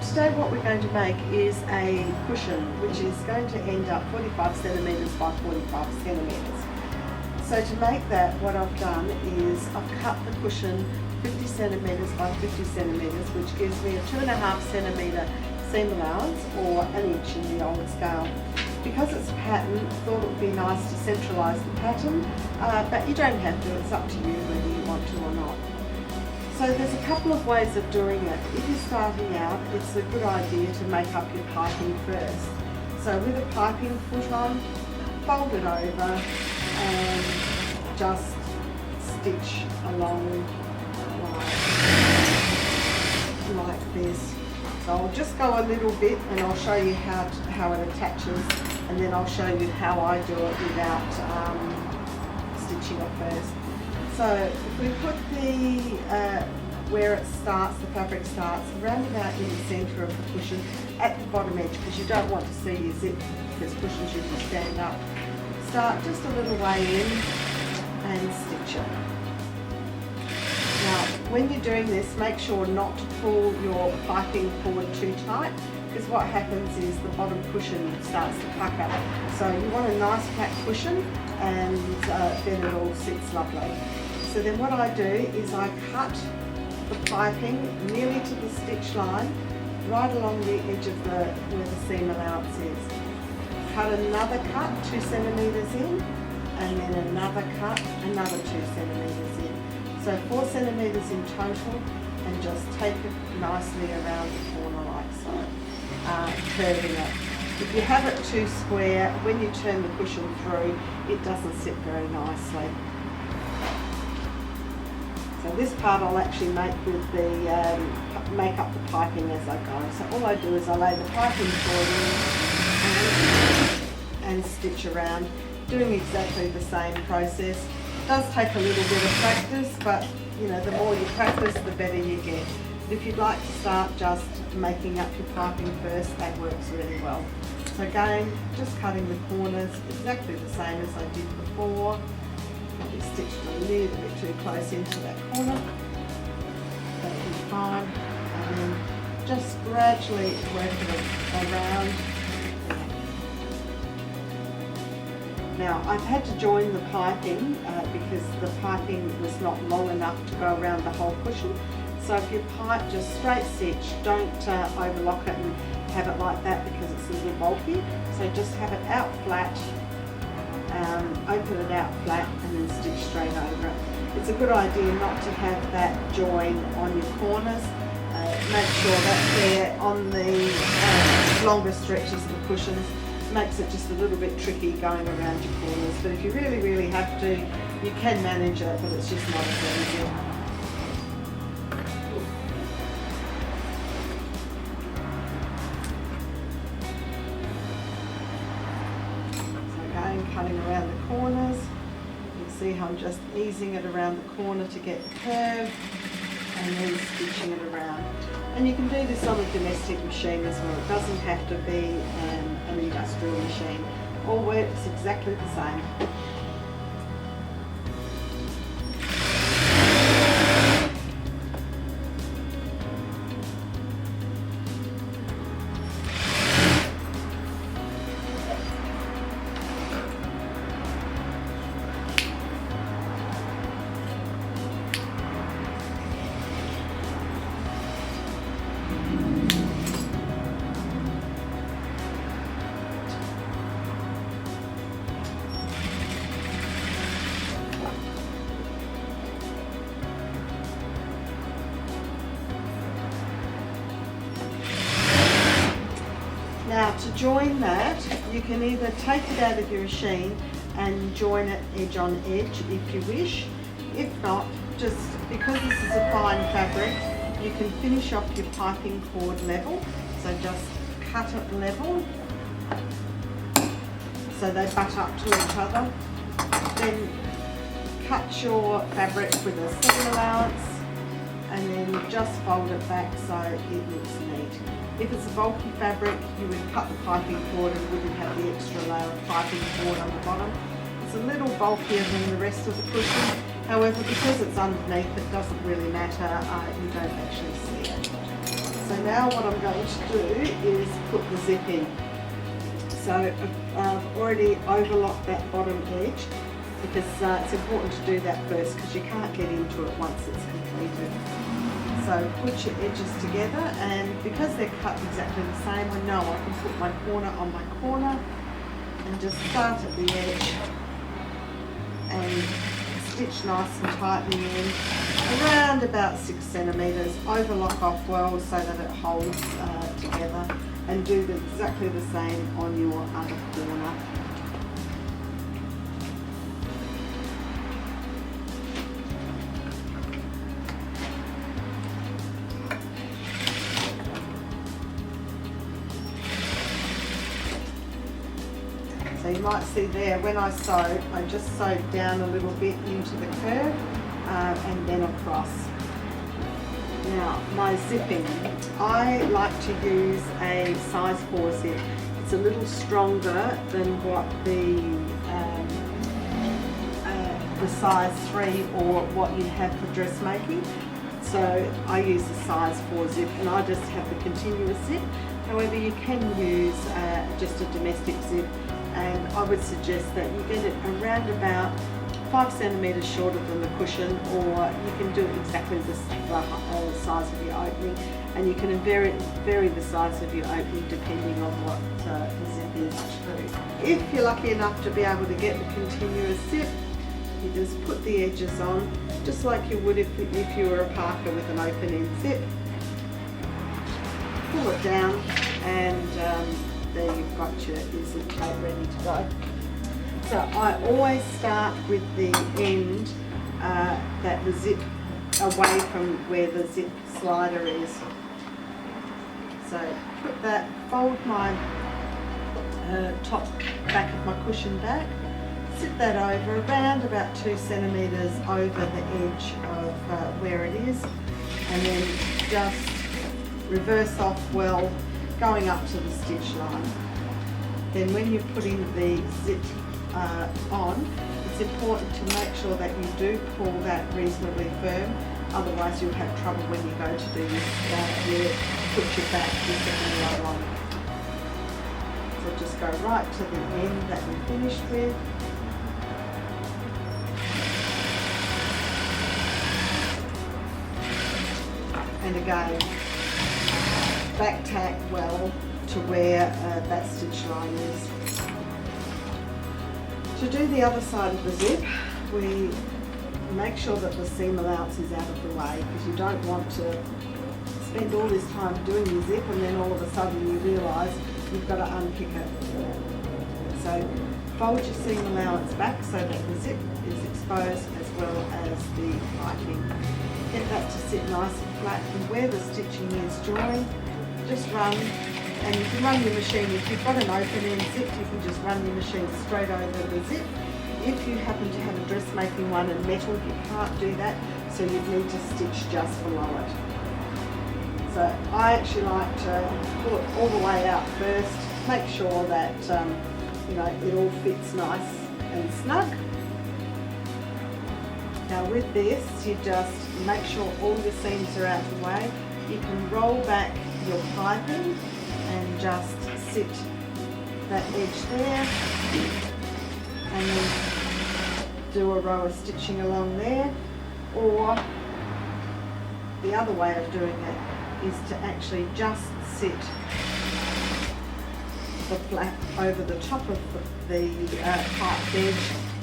today what we're going to make is a cushion which is going to end up 45 centimetres by 45 centimetres. So to make that, what I've done is I've cut the cushion 50 centimetres by 50 centimetres, which gives me a 2.5 centimetre seam allowance, or an inch in the old scale. Because it's a pattern, I thought it would be nice to centralise the pattern, but you don't have to, it's up to you whether you want to or not. So there's a couple of ways of doing it. If you're starting out, it's a good idea to make up your piping first. So with a piping foot on, fold it over and just stitch along like this. So I'll just go a little bit and I'll show you how it attaches, and then I'll show you how I do it without stitching it first. So if we put where it starts, the fabric starts, round about in the centre of the cushion at the bottom edge, because you don't want to see your zip because cushions usually stand up. Start just a little way in and stitch it. Now, when you're doing this, make sure not to pull your piping forward too tight, because what happens is the bottom cushion starts to pucker. So you want a nice flat cushion, and then it all sits lovely. So then what I do is I cut the piping nearly to the stitch line, right along the edge of where the seam allowance is. Cut another cut 2 centimetres in, and then another cut, another 2 centimetres in. So 4 centimetres in total, and just take it nicely around the corner like so, curving it. If you have it too square, when you turn the cushion through, it doesn't sit very nicely. So this part I'll actually make with the make up the piping as I go. So all I do is I lay the piping forward and stitch around, doing exactly the same process. It does take a little bit of practice, but you know, the more you practice, the better you get. But if you'd like to start just making up your piping first, that works really well. So again, just cutting the corners exactly the same as I did before. Probably stitched a little bit too close into that corner. That'll be fine. And then just gradually work it around. Now, I've had to join the piping because the piping was not long enough to go around the whole cushion. So if you pipe just straight stitch, don't overlock it and have it like that because it's a little bulky. So just have it out flat, open it out flat, and then stitch straight over it. It's a good idea not to have that join on your corners. Make sure that's there on the longer stretches of the cushions. Makes it just a little bit tricky going around your corners, but if you really, really have to, you can manage it, but it's just not as easy. So again, cutting around the corners, you can see how I'm just easing it around the corner to get the curve, and then stitching it around. And you can do this on a domestic machine as well. It doesn't have to be an industrial machine. All works exactly the same. Now to join that, you can either take it out of your machine and join it edge on edge if you wish. If not, just because this is a fine fabric, you can finish off your piping cord level. So just cut it level so they butt up to each other. Then cut your fabric with a seam allowance and then just fold it back so it looks neat. If it's a bulky fabric, you would cut the piping cord and wouldn't have the extra layer of piping cord on the bottom. It's a little bulkier than the rest of the cushion. However, because it's underneath, it doesn't really matter. You don't actually see it. So now what I'm going to do is put the zip in. So I've already overlocked that bottom edge because it's important to do that first because you can't get into it once it's completed. So put your edges together, and because they're cut exactly the same, I know I can put my corner on my corner and just start at the edge and stitch nice and tightly in around about 6 centimetres. Overlock off well so that it holds together, and do exactly the same on your other corner. So you might see there, when I sewed, I just sewed down a little bit into the curve and then across. Now, my zipping, I like to use a size 4 zip. It's a little stronger than what the size 3 or what you have for dressmaking. So I use the size 4 zip, and I just have the continuous zip. However, you can use just a domestic zip, and I would suggest that you get it around about 5 centimetres shorter than the cushion, or you can do it exactly the size of your opening, and you can vary the size of your opening depending on what the zip is too. If you're lucky enough to be able to get the continuous zip, you just put the edges on just like you would if you were a parka with an open end zip. Pull it down, and there you've got your zip tape ready to go. So I always start with the end that the zip away from where the zip slider is. So put that, fold my top back of my cushion back, sit that over around about 2 centimetres over the edge of where it is, and then just reverse off well, going up to the stitch line. Then when you're putting the zip on, it's important to make sure that you do pull that reasonably firm, otherwise you'll have trouble when you go to do this, you put your back zipping right on. So just go right to the end that we finished with. And again, back tack well to where that stitch line is. To do the other side of the zip, we make sure that the seam allowance is out of the way, because you don't want to spend all this time doing your zip and then all of a sudden you realise you've got to unpick it. So fold your seam allowance back so that the zip is exposed as well as the piping. Get that to sit nice and flat, and where the stitching is joined, just run, and you can run your machine. If you've got an open end zip, you can just run your machine straight over the zip. If you happen to have a dressmaking one in metal, you can't do that, so you need to stitch just below it. So I actually like to pull it all the way out first, make sure that it all fits nice and snug. Now with this, you just make sure all your seams are out of the way. You can roll back your piping and just sit that edge there, and then do a row of stitching along there. Or the other way of doing it is to actually just sit the flap over the top of the piped edge,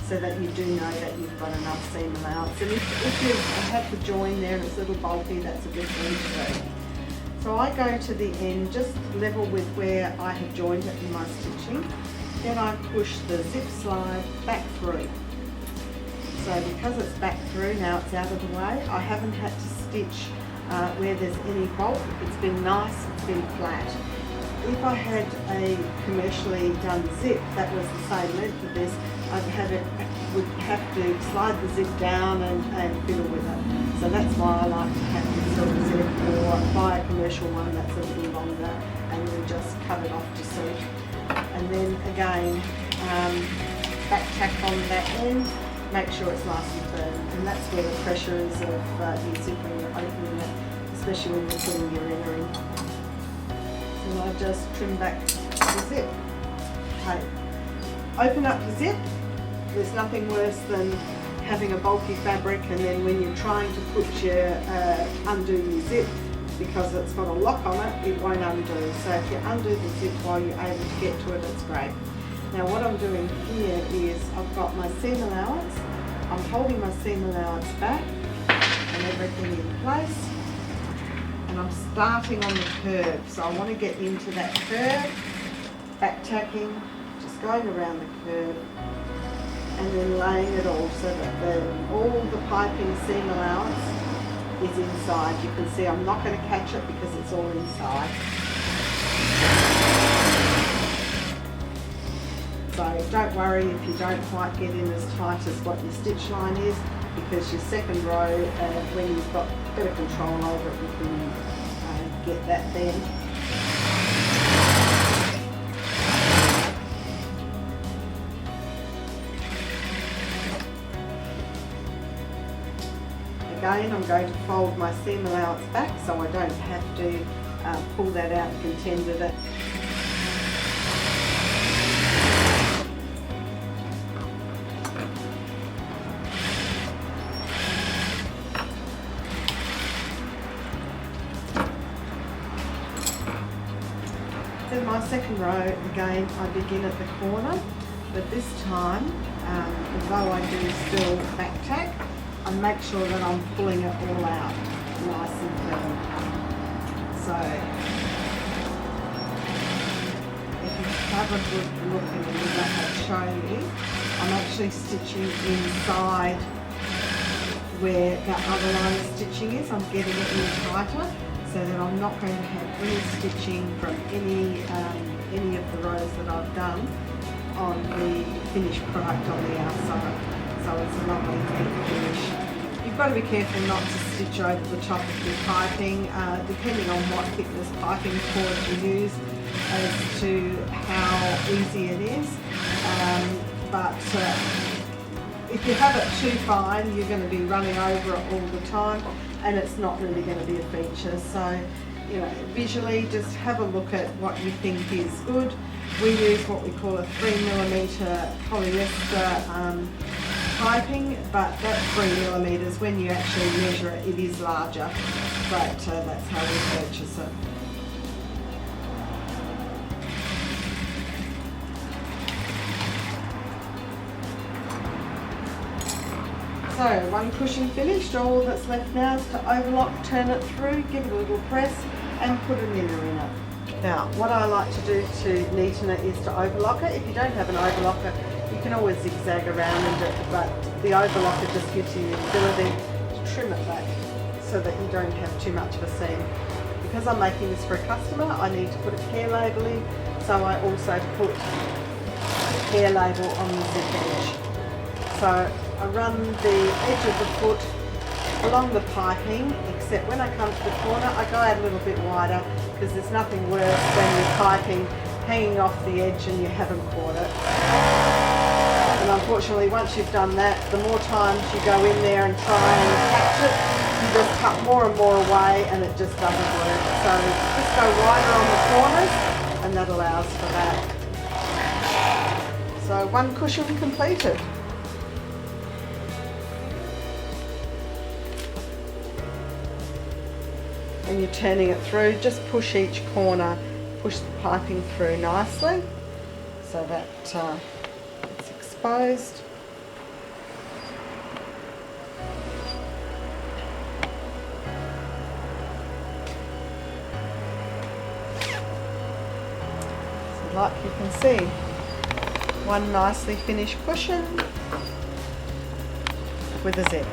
so that you do know that you've got enough seam allowance. And if you have the join there and it's a little bulky, that's a good thing to do. So I go to the end, just level with where I have joined it in my stitching. Then I push the zip slide back through. So because it's back through, now it's out of the way, I haven't had to stitch where there's any bulk. It's been nice, it's been flat. If I had a commercially done zip that was the same length of this, would have to slide the zip down and fiddle with it. So that's why I like to have this sort of zip, or buy a commercial one that's a little longer and then just cut it off to suit. And then again, back tack on that end, make sure it's nice and firm. And that's where the pressure is of your zip when you're opening it, especially when you're putting your inner in. and I just trim back the zip. Okay. Open up your zip. There's nothing worse than having a bulky fabric and then when you're trying to put undo your zip, because it's got a lock on it, it won't undo. So if you undo the zip while you're able to get to it, it's great. Now what I'm doing here is I've got my seam allowance. I'm holding my seam allowance back and everything in place. And I'm starting on the curve. So I want to get into that curve, back tacking, just going around the curve and then laying it all so that all the piping seam allowance is inside. You can see I'm not going to catch it because it's all inside. So don't worry if you don't quite get in as tight as what your stitch line is, because your second row, when you've got better control over it, you can get that then. Again, I'm going to fold my seam allowance back so I don't have to pull that out and contend with it. Then my second row, again, I begin at the corner, but this time, although I do still back tack, I make sure that I'm pulling it all out nice and firm. So if you have a good look at it, that I'll show you, I'm actually stitching inside where that other line of stitching is. I'm getting it in tighter so that I'm not going to have any stitching from any of the rows that I've done on the finished product on the outside. So it's a lovely neat finish. You've got to be careful not to stitch over the top of your piping, depending on what thickness piping cord you use as to how easy it is. But if you have it too fine, you're going to be running over it all the time and it's not really going to be a feature. So, you know, visually just have a look at what you think is good. We use what we call a 3mm polyester piping, but that 3mm, when you actually measure it, it is larger, but that's how we purchase it. So one cushion finished, all that's left now is to overlock, turn it through, give it a little press and put a knitter in it. Now what I like to do to neaten it is to overlock it. If you don't have an overlocker, you can always zigzag around it, but the overlocker just gives you the ability to trim it back so that you don't have too much of a seam. Because I'm making this for a customer, I need to put a care label in, so I also put a care label on the zip edge. So I run the edge of the foot along the piping, except when I come to the corner I go out a little bit wider, because there's nothing worse than your piping hanging off the edge and you haven't caught it. And unfortunately once you've done that, the more times you go in there and try and catch it, you just cut more and more away and it just doesn't work. So just go wider on the corners and that allows for that. So one cushion completed. When you're turning it through, just push each corner, push the piping through nicely so that it's exposed. So like you can see, one nicely finished cushion with a zip.